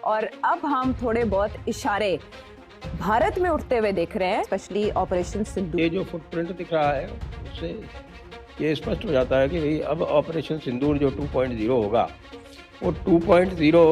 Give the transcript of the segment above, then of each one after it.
और अब हम थोड़े बहुत इशारे भारत में उठते हुए देख रहे हैं, स्पेशली ऑपरेशन सिंदूर। ये जो फुटप्रिंट दिख रहा है उससे ये स्पष्ट हो जाता है कि भाई अब ऑपरेशन सिंदूर जो 2.0 होगा वो 2.0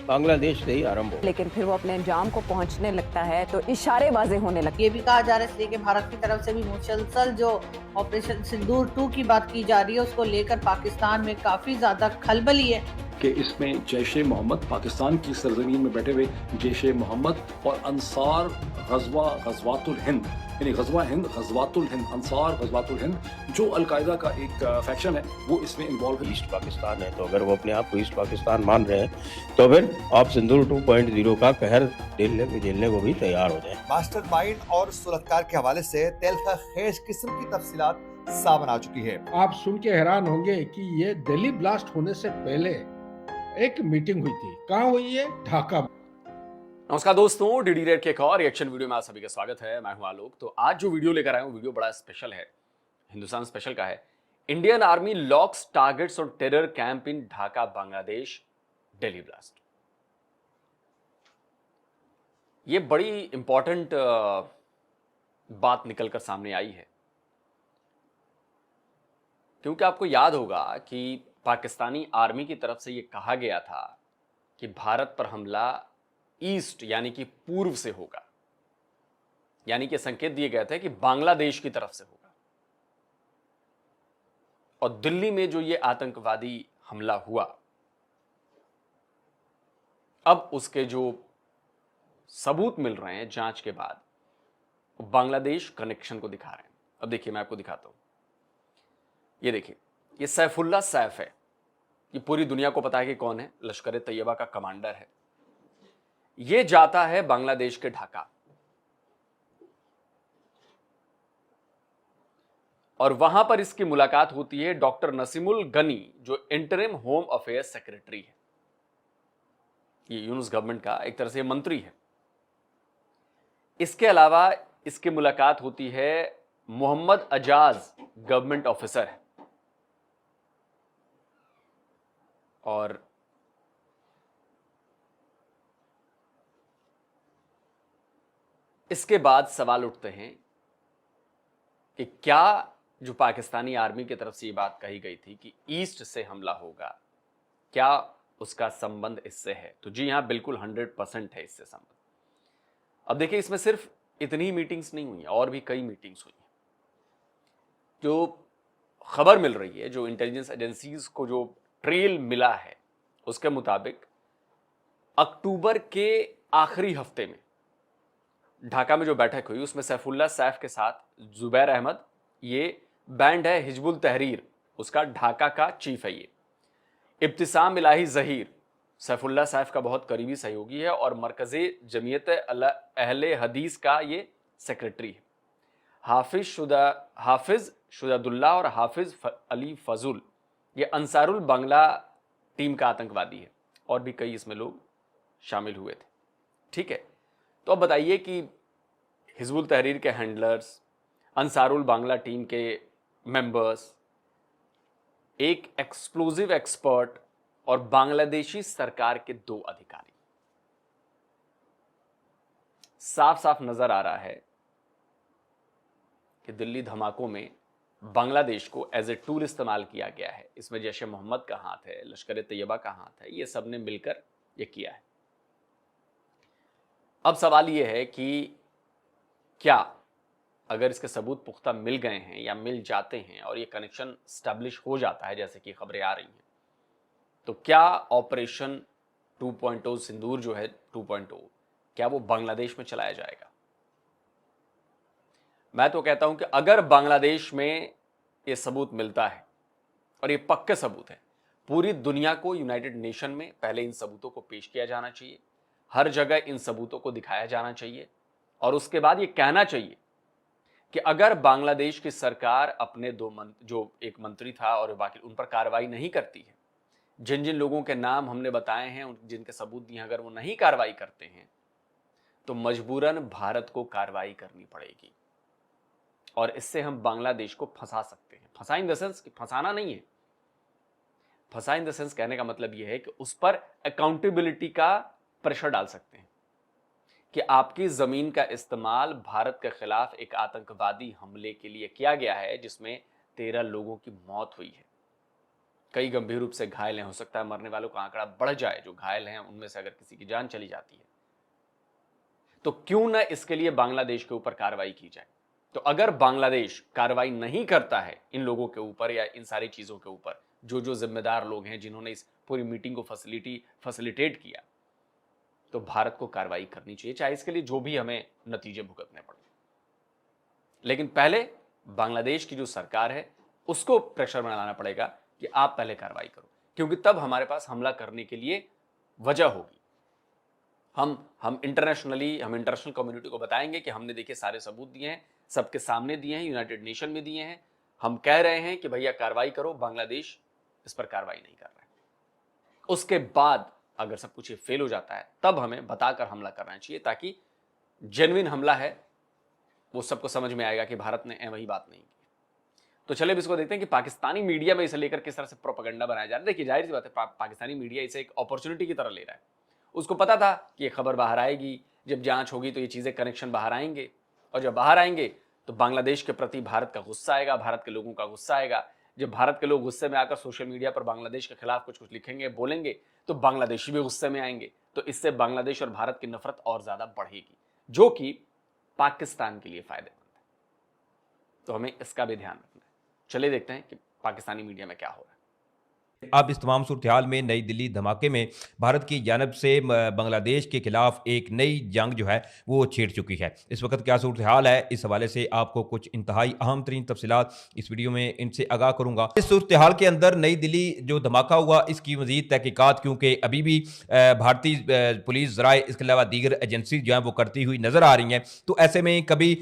बांग्लादेश से ही आरंभ हो। लेकिन फिर वो अपने अंजाम को पहुंचने लगता है तो इशारे वाजे होने लगते ये भी कहा जा रहा है इसलिए कि भारत की तरफ से भी मुसलसल जो ऑपरेशन सिंदूर 2 की बात की जा रही है उसको लेकर पाकिस्तान में काफी ज्यादा खलबली है कि इसमें जैश ए मोहम्मद, पाकिस्तान की सरजमीन में बैठे हुए जैश ए मोहम्मद और अंसार गज़वातुल हिंद यानी गज़वातुल हिंद अंसार गज़वातुल हिंद जो अलकायदा का एक फैक्शन है वो इसमें इन्वॉल्व है। ईस्ट पाकिस्तान है तो अगर वो अपने आप को ईस्ट पाकिस्तान मान रहे हैं तो फिर आप सिंदूर 2.0 का कहर झेलने को भी तैयार हो जाए। मास्टरमाइंड और सुरतकार के हवाले से तेलखा खेज किस्म की तफसीलात सामने आ चुकी है। आप सुन के हैरान होंगे कि ये दिल्ली ब्लास्ट होने से पहले एक मीटिंग हुई थी। कहाँ हुई है? ढाका। नमस्कार दोस्तों, डीडी रेड के एक और रिएक्शन वीडियो में आप सभी का स्वागत है। मैं हूं आलोक। तो आज जो वीडियो लेकर आया हूं वीडियो बड़ा स्पेशल है, हिंदुस्तान स्पेशल का है। Indian army locks targets on terror camp in Dhaka Bangladesh, Delhi blast. ये बड़ी इंपॉर्टेंट बात निकलकर सामने आई है क्योंकि आपको याद होगा कि पाकिस्तानी आर्मी की तरफ से यह कहा गया था कि भारत पर हमला ईस्ट यानी कि पूर्व से होगा, यानी कि संकेत दिए गए थे कि बांग्लादेश की तरफ से होगा। और दिल्ली में जो ये आतंकवादी हमला हुआ, अब उसके जो सबूत मिल रहे हैं जांच के बाद, वो बांग्लादेश कनेक्शन को दिखा रहे हैं। अब देखिए, मैं आपको दिखाता हूं। ये देखिए, ये सैफुल्ला सैफ है। ये पूरी दुनिया को पता है कि कौन है, लश्कर तैयबा का कमांडर है। ये जाता है बांग्लादेश के ढाका और वहां पर इसकी मुलाकात होती है डॉक्टर नसीमुल गनी, जो इंटरिम होम अफेयर्स सेक्रेटरी है। ये यूनुस गवर्नमेंट का एक तरह से मंत्री है। इसके अलावा इसकी मुलाकात होती है मोहम्मद अजाज, गवर्नमेंट ऑफिसर है। और इसके बाद सवाल उठते हैं कि क्या जो पाकिस्तानी आर्मी की तरफ से ये बात कही गई थी कि ईस्ट से हमला होगा, क्या उसका संबंध इससे है? तो जी हां, बिल्कुल 100% है इससे संबंध। अब देखिए, इसमें सिर्फ इतनी मीटिंग्स नहीं हुई, और भी कई मीटिंग्स हुई। जो खबर मिल रही है, जो इंटेलिजेंस एजेंसीज को जो ट्रेल मिला है, उसके मुताबिक अक्टूबर के आखिरी हफ्ते में ढाका में जो बैठक हुई उसमें सैफुल्ला सैफ के साथ जुबैर अहमद, ये बैंड है हिजबुल तहरीर, उसका ढाका का चीफ है। ये इब्तिसाम इलाही जहीर सैफुल्ला सैफ का बहुत करीबी सहयोगी है और मरकज़े जमीयत अहले हदीस का ये सेक्रेटरी है। हाफिज शुजादुल्ला और हाफिज अली फजुल, ये अंसारुल बांग्ला टीम का आतंकवादी है। और भी कई इसमें लोग शामिल हुए थे। ठीक है, तो अब बताइए कि हिजबुल तहरीर के हैंडलर्स, अंसारुल बांग्ला टीम के मेंबर्स, एक एक्सप्लोजिव एक्सपर्ट और बांग्लादेशी सरकार के 2 अधिकारी, साफ साफ नजर आ रहा है कि दिल्ली धमाकों में बांग्लादेश को एज ए टूल इस्तेमाल किया गया है। इसमें जैश ए मोहम्मद का हाथ है, लश्कर तैयबा का हाथ है, ये सब ने मिलकर ये किया है। अब सवाल ये है कि क्या अगर इसके सबूत पुख्ता मिल गए हैं या मिल जाते हैं और ये कनेक्शन स्टैब्लिश हो जाता है, जैसे कि खबरें आ रही हैं, तो क्या ऑपरेशन 2.0 सिंदूर जो है 2.0, क्या वो बांग्लादेश में चलाया जाएगा? मैं तो कहता हूं कि अगर बांग्लादेश में ये सबूत मिलता है, और ये पक्के सबूत है, पूरी दुनिया को यूनाइटेड नेशन में पहले इन सबूतों को पेश किया जाना चाहिए, हर जगह इन सबूतों को दिखाया जाना चाहिए, और उसके बाद ये कहना चाहिए कि अगर बांग्लादेश की सरकार अपने जो एक मंत्री था और बाकी उन पर कार्रवाई नहीं करती है, जिन जिन लोगों के नाम हमने बताए हैं, जिनके सबूत दिए, अगर वो नहीं कार्रवाई करते हैं तो मजबूरन भारत को कार्रवाई करनी पड़ेगी। और इससे हम बांग्लादेश को फंसा सकते हैं। फंसा इन द सेंस, फंसाना नहीं है, फंसा इन द सेंस कहने का मतलब यह है कि उस पर अकाउंटेबिलिटी का प्रेशर डाल सकते हैं कि आपकी जमीन का इस्तेमाल भारत के खिलाफ एक आतंकवादी हमले के लिए किया गया है, जिसमें 13 लोगों की मौत हुई है, कई गंभीर रूप से घायल हैं, हो सकता है मरने वालों का आंकड़ा बढ़ जाए, जो घायल हैं उनमें से अगर किसी की जान चली जाती है, तो क्यों ना इसके लिए बांग्लादेश के ऊपर कार्रवाई की जाए। तो अगर बांग्लादेश कार्रवाई नहीं करता है इन लोगों के ऊपर या इन सारी चीजों के ऊपर, जो जिम्मेदार लोग हैं जिन्होंने इस पूरी मीटिंग को फैसिलिटेट किया, तो भारत को कार्रवाई करनी चाहिए, चाहे इसके लिए जो भी हमें नतीजे भुगतने पड़े। लेकिन पहले बांग्लादेश की जो सरकार है उसको प्रेशर बनाना पड़ेगा कि आप पहले कार्रवाई करो, क्योंकि तब हमारे पास हमला करने के लिए वजह होगी। हम इंटरनेशनल कम्युनिटी को बताएंगे कि हमने देखिए सारे सबूत दिए हैं, सबके सामने दिए हैं, यूनाइटेड नेशन में दिए हैं, हम कह रहे हैं कि भैया कार्रवाई करो, बांग्लादेश इस पर कार्रवाई नहीं कर रहा है। उसके बाद अगर सब कुछ ये फेल हो जाता है तब हमें बताकर हमला करना चाहिए, ताकि जेन्युइन हमला है वो सबको समझ में आएगा कि भारत ने वही बात नहीं की। तो चलिए अब इसको देखते हैं कि पाकिस्तानी मीडिया में इसे लेकर किस तरह से प्रोपेगेंडा बनाया जा रहा है। देखिए जाहिर सी बात है, पाकिस्तानी मीडिया इसे एक अपॉर्चुनिटी की तरह ले रहा है। उसको पता था कि ये खबर बाहर आएगी, जब जांच होगी तो ये चीजें कनेक्शन बाहर आएंगे, और जब बाहर आएंगे तो बांग्लादेश के प्रति भारत का गुस्सा आएगा, भारत के लोगों का गुस्सा आएगा। जब भारत के लोग गुस्से में आकर सोशल मीडिया पर बांग्लादेश के खिलाफ कुछ लिखेंगे, बोलेंगे, तो बांग्लादेशी भी गुस्से में आएंगे, तो इससे बांग्लादेश और भारत की नफरत और ज्यादा बढ़ेगी, जो कि पाकिस्तान के लिए फायदेमंद है। तो हमें इसका भी ध्यान रखना है। चलिए देखते हैं कि पाकिस्तानी मीडिया में क्या हो रहा है। अब इस तमाम सूरत हाल में नई दिल्ली धमाके में भारत की जानब से बांग्लादेश के खिलाफ एक नई जंग जो है वो छेड़ चुकी है। इस वक्त क्या सूरत हाल है, इस हवाले से आपको कुछ इंतहाई अहम तरीन तफसीलात इस वीडियो में इनसे आगाह करूंगा। इस सूरत हाल के अंदर नई दिल्ली जो धमाका हुआ इसकी मजीद तहकीकात, क्योंकि अभी भी भारतीय पुलिस ज़राए इसके अलावा दीगर एजेंसी जो हैं वो करती हुई नजर आ रही हैं। तो ऐसे में कभी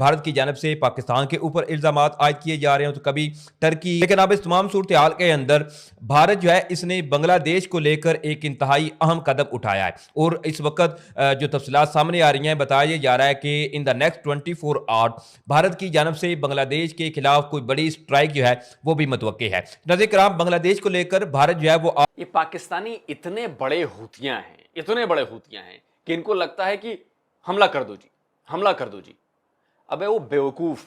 भारत की जानब से पाकिस्तान के ऊपर इल्ज़ाम आयद किए जा रहे हैं, तो कभी टर्की। लेकिन अब इस तमाम सूरत हाल के अंदर भारत जो है इसने बांग्लादेश को लेकर एक इंतहाई अहम कदम उठाया है, और इस वक्त जो तफसीलात सामने आ रही हैं, बताया जा रहा है कि in the next 24 hours Bharat की जानब से बांग्लादेश के खिलाफ कोई बड़ी स्ट्राइक जो है वो भी मुतवक्के है। नाज़रीन किराम, बांग्लादेश को लेकर भारत जो है वो ये पाकिस्तानी इतने बड़े हूतियां हैं कि इनको लगता है कि हमला कर दो जी, हमला कर दो जी। अबे वो बेवकूफ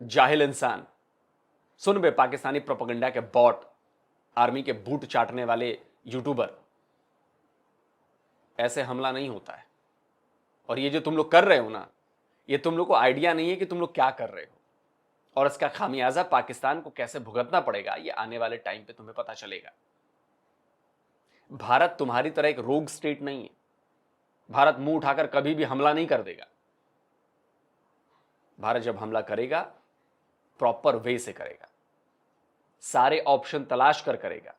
जाहिल इंसान, सुन बे पाकिस्तानी प्रोपेगेंडा के बॉट, आर्मी के बूट चाटने वाले यूट्यूबर, ऐसे हमला नहीं होता है। और ये जो तुम लोग कर रहे हो ना, ये तुम लोग को आइडिया नहीं है कि तुम लोग क्या कर रहे हो, और इसका खामियाजा पाकिस्तान को कैसे भुगतना पड़ेगा ये आने वाले टाइम पे तुम्हें पता चलेगा। भारत तुम्हारी तरह एक रोग स्टेट नहीं है। भारत मुंह उठाकर कभी भी हमला नहीं कर देगा। भारत जब हमला करेगा प्रॉपर वे से करेगा, सारे ऑप्शन तलाश कर करेगा।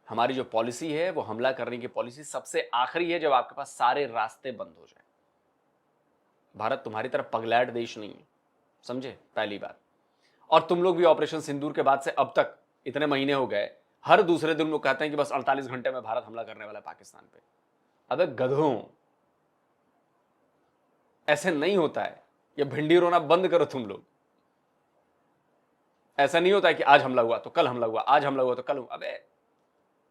हमारी जो पॉलिसी है वो हमला करने की पॉलिसी सबसे आखिरी है, जब आपके पास सारे रास्ते बंद हो जाए। भारत तुम्हारी तरफ पगलैट देश नहीं है, समझे, पहली बात। और तुम लोग भी ऑपरेशन सिंदूर के बाद से अब तक इतने महीने हो गए, हर दूसरे दिन लोग कहते हैं कि बस 48 घंटे में भारत हमला करने वाला है पाकिस्तान पे। अबे गधों, ऐसे नहीं होता है। ये भिंडी रोना बंद करो तुम लोग। ऐसा नहीं होता है कि आज हमला हुआ तो कल हमला हुआ, आज हमला हुआ तो कल हुआ। अबे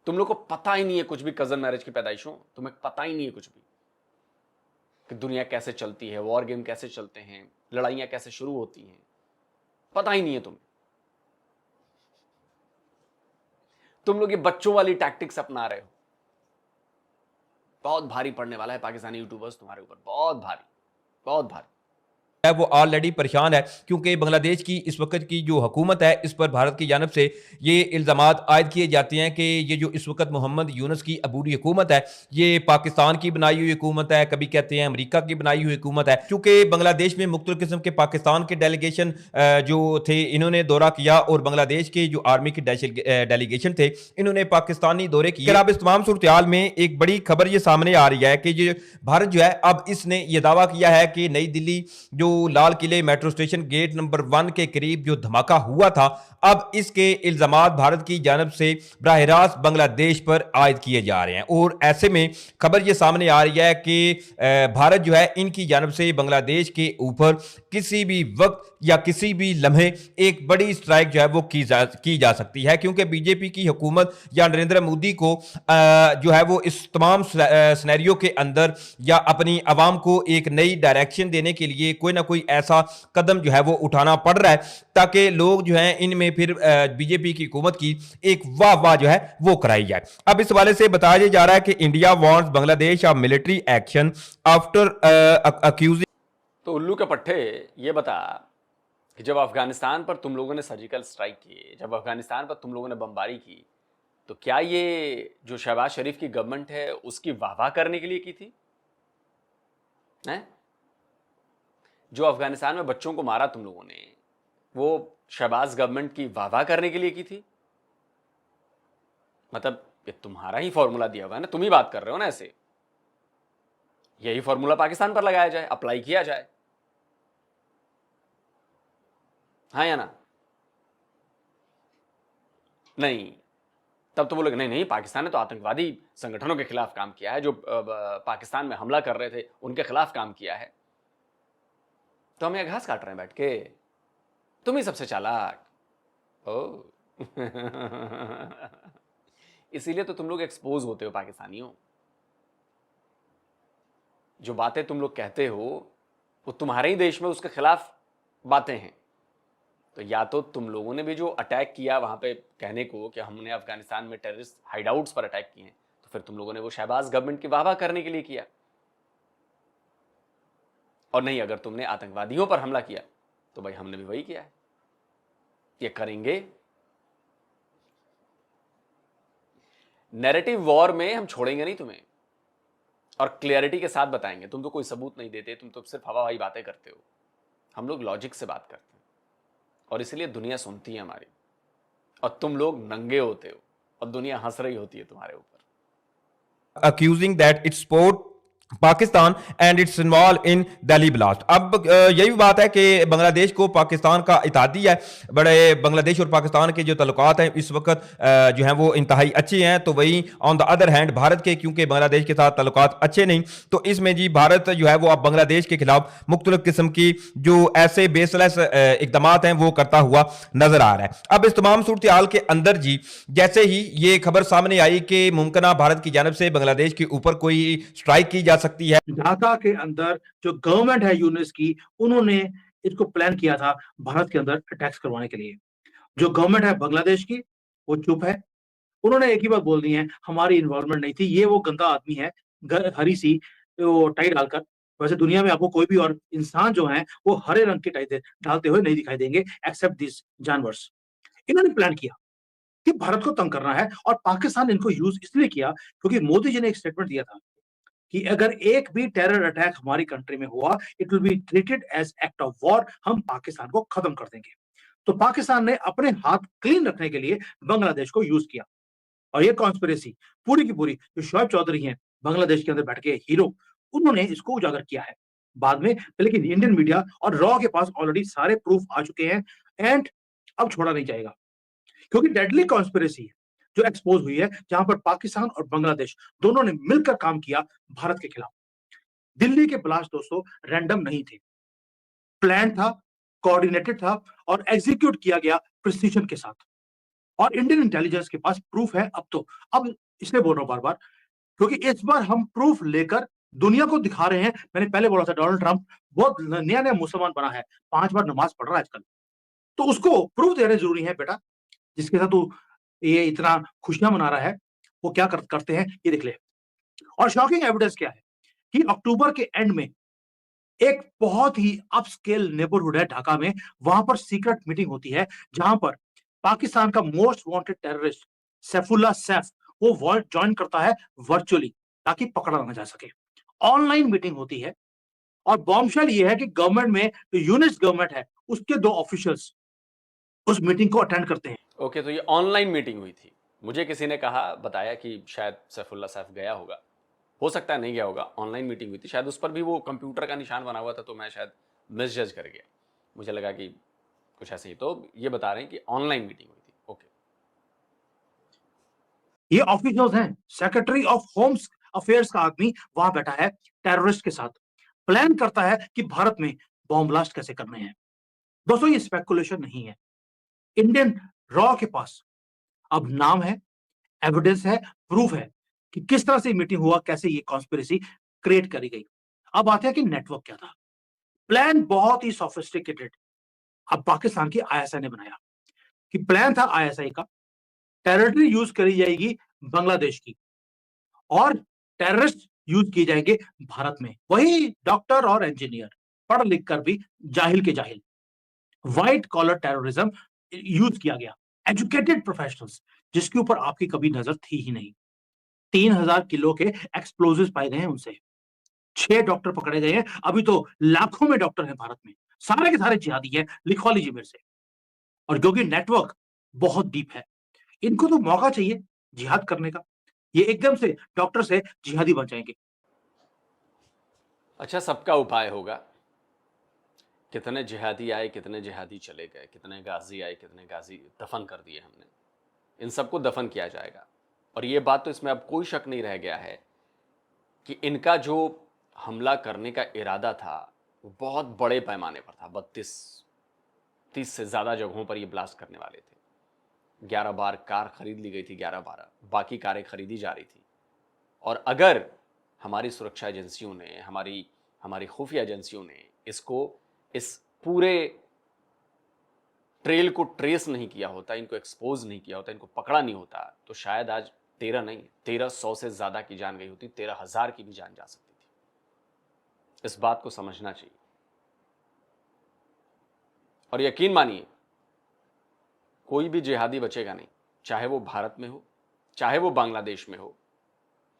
तुम लोग को पता ही नहीं है कुछ भी, कजन मैरिज की पैदाइशों, तुम्हें पता ही नहीं है कुछ भी कि दुनिया कैसे चलती है, वॉर गेम कैसे चलते हैं, लड़ाइयां कैसे शुरू होती हैं, पता ही नहीं है तुम्हें। तुम लोग ये बच्चों वाली टैक्टिक्स अपना रहे हो। बहुत भारी पड़ने वाला है पाकिस्तानी यूट्यूबर्स तुम्हारे ऊपर, बहुत भारी, बहुत भारी। वो ऑलरेडी परेशान है, क्योंकि बांग्लादेश की इस वक्त की जो हुकूमत है इस पर भारत की जानब से ये इल्ज़ामात आयद किए जाते हैं कि ये जो इस वक्त मोहम्मद यूनुस की अबूरी हुकूमत है ये पाकिस्तान की बनाई हुई हुकूमत है, कभी कहते हैं अमेरिका की बनाई हुई हुकूमत है। क्योंकि बांग्लादेश में मुख्तलिफ किस्म के पाकिस्तान के डेलीगेशन जो थे इन्होंने दौरा किया, और बांग्लादेश के जो आर्मी के डेलीगेशन थे इन्होंने पाकिस्तानी दौरे किए। अब इस तमाम सूरत हाल में एक बड़ी खबर ये सामने आ रही है कि जो भारत जो है अब इसने ये दावा किया है कि नई दिल्ली जो लाल किले मेट्रो स्टेशन गेट नंबर 1 के करीब जो धमाका हुआ था, अब इसके इल्जामात भारत की जानब से बराह रास्त बांग्लादेश पर आयद किए जा रहे हैं और ऐसे में खबर ये सामने आ रही है कि भारत जो है इनकी जानब से बांग्लादेश के ऊपर किसी भी वक्त या किसी भी लम्हे एक बड़ी स्ट्राइक जो है वो की जा सकती है, क्योंकि बीजेपी की हुकूमत या नरेंद्र मोदी को जो है वो इस तमाम सिनेरियो के अंदर या अपनी आवाम को एक नई डायरेक्शन देने के लिए कोई ना कोई ऐसा कदम जो है वो उठाना पड़ रहा है ताकि लोग जो है इनमें फिर बीजेपी की हुकूमत की एक वाह वाह जो है वो कराई जाए। अब इस हवाले से बताया जा रहा है कि India wants Bangladesh of military action after accusing. तो उल्लू के पट्टे ये बता कि जब अफगानिस्तान पर तुम लोगों ने सर्जिकल स्ट्राइक किए, जब अफगानिस्तान पर तुम लोगों ने बमबारी की, तो क्या ये जो शहबाज शरीफ की गवर्नमेंट है उसकी वाहवाह करने के लिए की थी? हैं? जो अफगानिस्तान में बच्चों को मारा तुम लोगों ने, वो शहबाज गवर्नमेंट की वाहवाह करने के लिए की थी? मतलब ये तुम्हारा ही फॉर्मूला दिया हुआ है ना, तुम ही बात कर रहे हो ना ऐसे। यही फॉर्मूला पाकिस्तान पर लगाया जाए, अप्लाई किया जाए, हाँ या ना? नहीं, तब तो बोलोगे नहीं नहीं पाकिस्तान ने तो आतंकवादी संगठनों के खिलाफ काम किया है, जो पाकिस्तान में हमला कर रहे थे उनके खिलाफ काम किया है। तो हम यहाँ घास काट रहे हैं बैठ के, तुम ही सबसे चालाक ओ इसीलिए तो तुम लोग एक्सपोज होते हो पाकिस्तानियों। जो बातें तुम लोग कहते हो वो तुम्हारे ही देश में उसके खिलाफ बातें हैं। तो या तो तुम लोगों ने भी जो अटैक किया वहां पे कहने को कि हमने अफगानिस्तान में टेररिस्ट हाइडआउट्स पर अटैक किए हैं, तो फिर तुम लोगों ने वो शहबाज गवर्नमेंट की वाहवाह करने के लिए किया। और नहीं, अगर तुमने आतंकवादियों पर हमला किया तो भाई हमने भी वही किया है, ये करेंगे। नैरेटिव वॉर में हम छोड़ेंगे नहीं तुम्हें, और क्लियरिटी के साथ बताएंगे। तुम तो कोई सबूत नहीं देते, तुम तो सिर्फ हवाई बातें करते हो। हम लोग लॉजिक से बात करते हैं और इसलिए दुनिया सुनती है हमारी, और तुम लोग नंगे होते हो और दुनिया हंस रही होती है तुम्हारे ऊपर। Accusing that it support Pakistan and it's involve in Delhi blast. अब यही बात है कि बांग्लादेश को पाकिस्तान का इत्तेहादी है। बड़े बांग्लादेश और पाकिस्तान के जो ताल्लुकात हैं इस वक्त जो हैं वो इंतहाई अच्छे हैं। तो वहीं on the other hand Bharat के क्योंकि बांग्लादेश के साथ ताल्लुकात अच्छे नहीं, तो इसमें जी भारत जो है वो अब बांग्लादेश के खिलाफ मुख्तलिफ किस्म की जो ऐसे बेसलेस इकदाम हैं वो करता हुआ नजर आ रहा है। अब इस तमाम सूरत हाल के अंदर जी जैसे ही ये खबर सामने आई कि मुमकिन भारत की जानब से बांग्लादेश के ऊपर कोई स्ट्राइक की जा सकती है, ढाका के अंदर जो गवर्नमेंट है यूनिस की, उन्होंने इसको प्लान किया था भारत के अंदर अटैक्स करवाने के लिए। जो गवर्नमेंट है बांग्लादेश की वो चुप है। उन्होंने एक ही बात बोल दी है, हमारी इन्वॉल्वमेंट नहीं थी, ये वो गंदा आदमी है हरी सी वो टाई डालकर। वैसे दुनिया में आपको कोई भी और इंसान जो है वो हरे रंग की टाई डालते हुए नहीं दिखाई देंगे एक्सेप्ट दिस जानवर्स। इन्होंने प्लान किया कि भारत को तंग करना है, और पाकिस्तान इनको यूज इसलिए किया क्योंकि मोदी जी ने एक स्टेटमेंट दिया था कि अगर एक भी टेरर अटैक हमारी कंट्री में हुआ, it will be treated as act of war, हम पाकिस्तान को खत्म कर देंगे। तो पाकिस्तान ने अपने हाथ क्लीन रखने के लिए बांग्लादेश को यूज किया, और ये कॉन्स्पिरेसी पूरी की पूरी जो शोएब चौधरी हैं बांग्लादेश के अंदर बैठ के हीरो, उन्होंने इसको उजागर किया है बाद में। लेकिन इंडियन मीडिया और रॉ के पास ऑलरेडी सारे प्रूफ आ चुके हैं, एंड अब छोड़ा नहीं जाएगा, क्योंकि डेडली कॉन्स्पिरेसी जो एक्सपोज हुई है, जहां पर पाकिस्तान और बांग्लादेश दोनों ने मिलकर काम किया भारत के खिलाफ। दिल्ली के ब्लास्ट दोस्तों रैंडम नहीं थे, प्लान था, कोऑर्डिनेटेड था, और एग्जीक्यूट किया गया प्रिसीजन के साथ। और इंडियन इंटेलिजेंस के पास प्रूफ है अब इसलिए बोल रहा हूं बार बार, क्योंकि इस बार हम प्रूफ लेकर दुनिया को दिखा रहे हैं। मैंने पहले बोला था डोनाल्ड ट्रंप बहुत नया नया मुसलमान बना है, 5 बार नमाज पढ़ रहा है आजकल, तो उसको प्रूफ देने जरूरी है बेटा। जिसके साथ तू ये इतना खुशियां मना रहा है, वो क्या करते हैं ये देख ले। और शॉकिंग एविडेंस क्या है कि अक्टूबर के एंड में एक बहुत ही अपस्केल नेबरहुड है ढाका में, वहां पर सीक्रेट मीटिंग होती है, जहां पर पाकिस्तान का most wanted terrorist Saifullah Saif वो ज्वाइन करता है वर्चुअली, ताकि पकड़ा ना जा सके। ऑनलाइन मीटिंग होती है, और बॉम्बशेल ये है कि गवर्नमेंट में जो यूनिस गवर्नमेंट है उसके 2 ऑफिशियल्स उस मीटिंग को अटेंड करते हैं। ओके, तो ये ऑनलाइन मीटिंग हुई थी। मुझे किसी ने बताया कि शायद सैफुल्लाह सैफ गया होगा, हो सकता है नहीं गया होगा, ऑनलाइन मीटिंग हुई थी, शायद उस पर भी वो कंप्यूटर का निशान बना हुआ था, तो मैं शायद मिसजज कर गया। मुझे लगा कि कुछ ऐसे ही। तो ये बता रहे हैं कि ऑनलाइन मीटिंग हुई थी। ओके, ये ऑफिशियल्स हैं, सेक्रेटरी ऑफ होम अफेयर्स का आदमी वहां बैठा है टेररिस्ट के साथ, प्लान करता है कि भारत में बॉम्ब ब्लास्ट कैसे करने हैं। दोस्तों ये स्पेकुलेशन नहीं है, इंडियन रॉ के पास अब नाम है, एविडेंस है, प्रूफ है कि किस तरह से मीटिंग हुआ, कैसे ये कॉन्स्पिरेसी क्रिएट करी गई। अब आते हैं कि नेटवर्क क्या था। प्लान बहुत ही सोफिस्टिकेटेड अब पाकिस्तान की आईएसआई ने बनाया कि प्लान था आईएसआई का, टेरिटरी यूज करी जाएगी बांग्लादेश की और टेररिस्ट यूज किए जाएंगे भारत में। वही डॉक्टर और इंजीनियर, पढ़ लिख कर भी जाहिल के जाहिल, व्हाइट कॉलर टेररिज्म यूज किया गया। एजुकेटेड प्रोफेशनल्स जिसके ऊपर आपकी कभी नजर थी ही नहीं। 3000 किलो के एक्सप्लोजिव पाए गए हैं उनसे, 6 डॉक्टर पकड़े गए हैं। अभी तो लाखों में डॉक्टर हैं भारत में, सारे के सारे जिहादी हैं, लिखवा लीजिए मेरे से। और क्योंकि नेटवर्क बहुत डीप है, इनको तो मौका चाहिए जिहाद करने का, ये एकदम से डॉक्टर से जिहादी बन जाएंगे। अच्छा, सबका उपाय होगा। कितने जिहादी आए, कितने जिहादी चले गए, कितने गाजी आए, कितने गाजी दफन कर दिए हमने, इन सबको दफन किया जाएगा। और ये बात तो इसमें अब कोई शक नहीं रह गया है कि इनका जो हमला करने का इरादा था वो बहुत बड़े पैमाने पर था। 30 से ज़्यादा जगहों पर ये ब्लास्ट करने वाले थे। 11 बार कार खरीद ली गई थी, 11-12 बाकी कारें खरीदी जा रही थी। और अगर हमारी सुरक्षा एजेंसियों ने, हमारी खुफिया एजेंसियों ने इस पूरे ट्रेल को ट्रेस नहीं किया होता, इनको एक्सपोज नहीं किया होता, इनको पकड़ा नहीं होता, तो शायद आज 13 नहीं 1300 से ज़्यादा की जान गई होती, 13,000 की भी जान जा सकती थी। इस बात को समझना चाहिए। और यकीन मानिए कोई भी जिहादी बचेगा नहीं, चाहे वो भारत में हो, चाहे वो बांग्लादेश में हो,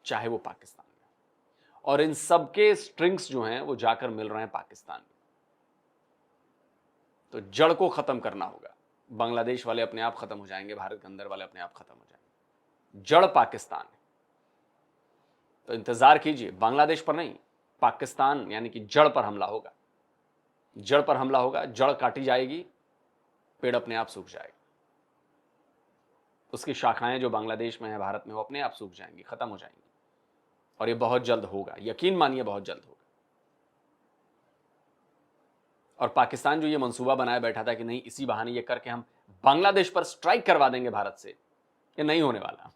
चाहे वो पाकिस्तान में हो। और इन सबके स्ट्रिंग्स जो हैं वो जाकर मिल रहे हैं पाकिस्तान में। तो जड़ को खत्म करना होगा। बांग्लादेश वाले अपने आप खत्म हो जाएंगे, भारत के अंदर वाले अपने आप खत्म हो जाएंगे। जड़ पाकिस्तान है। तो इंतजार कीजिए, बांग्लादेश पर नहीं, पाकिस्तान यानी कि जड़ पर हमला होगा। जड़ पर हमला होगा, जड़ काटी जाएगी, पेड़ अपने आप सूख जाएगा। उसकी शाखाएं जो बांग्लादेश में है, भारत में, वो अपने आप सूख जाएंगी, खत्म हो जाएंगी। और ये बहुत जल्द होगा, यकीन मानिए बहुत जल्द होगा। और पाकिस्तान जो ये मंसूबा बनाए बैठा था कि नहीं इसी बहाने ये करके हम बांग्लादेश पर स्ट्राइक करवा देंगे भारत से, ये नहीं होने वाला।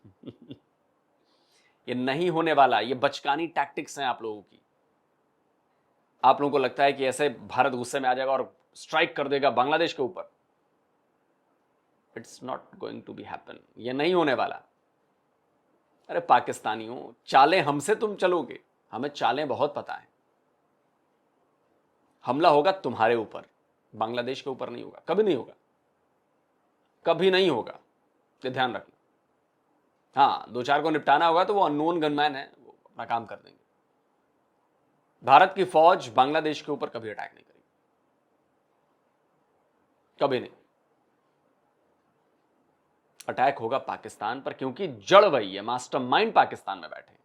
ये नहीं होने वाला। ये बचकानी टैक्टिक्स हैं आप लोगों की। आप लोगों को लगता है कि ऐसे भारत गुस्से में आ जाएगा और स्ट्राइक कर देगा बांग्लादेश के ऊपर। It's not going to be happen. ये नहीं होने वाला। अरे पाकिस्तानियों, चालें हमसे तुम चलोगे, हमें चालें बहुत पता है। हमला होगा तुम्हारे ऊपर, बांग्लादेश के ऊपर नहीं होगा, कभी नहीं होगा, कभी नहीं होगा, ये ध्यान रखना। हाँ, 2-4 को निपटाना होगा तो वो अननोन गनमैन है, वो अपना काम कर देंगे। भारत की फौज बांग्लादेश के ऊपर कभी अटैक नहीं करेगी, कभी नहीं। अटैक होगा पाकिस्तान पर, क्योंकि जड़ वही है, मास्टरमाइंड पाकिस्तान में बैठे हैं,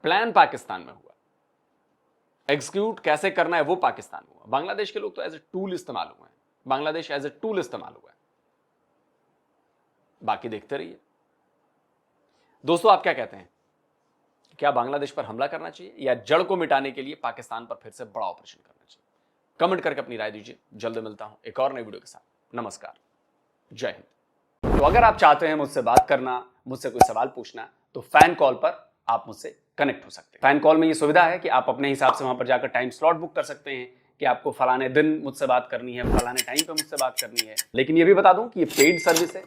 प्लान पाकिस्तान में हुआ, एग्जीक्यूट कैसे करना है वो पाकिस्तान में हुआ। बांग्लादेश के लोग तो एज ए टूल इस्तेमाल हुए हैं, बांग्लादेश एज ए टूल इस्तेमाल हुआ है। बाकी देखते रहिए। दोस्तों, आप क्या कहते हैं? क्या बांग्लादेश पर हमला करना चाहिए या जड़ को मिटाने के लिए पाकिस्तान पर फिर से बड़ा ऑपरेशन करना चाहिए? कमेंट करके अपनी राय दीजिए। जल्द मिलता हूं एक और नई वीडियो के साथ। नमस्कार, जय हिंद। तो अगर आप चाहते हैं मुझसे बात करना, मुझसे कोई सवाल पूछना, तो फैन कॉल पर आप मुझसे कनेक्ट हो सकते हैं। फैन कॉल में ये सुविधा है कि आप अपने हिसाब से वहां पर जाकर टाइम स्लॉट बुक कर सकते हैं कि आपको फलाने दिन मुझसे बात करनी है, फलाने टाइम पे मुझसे बात करनी है। लेकिन ये भी बता दूं कि ये पेड सर्विस है,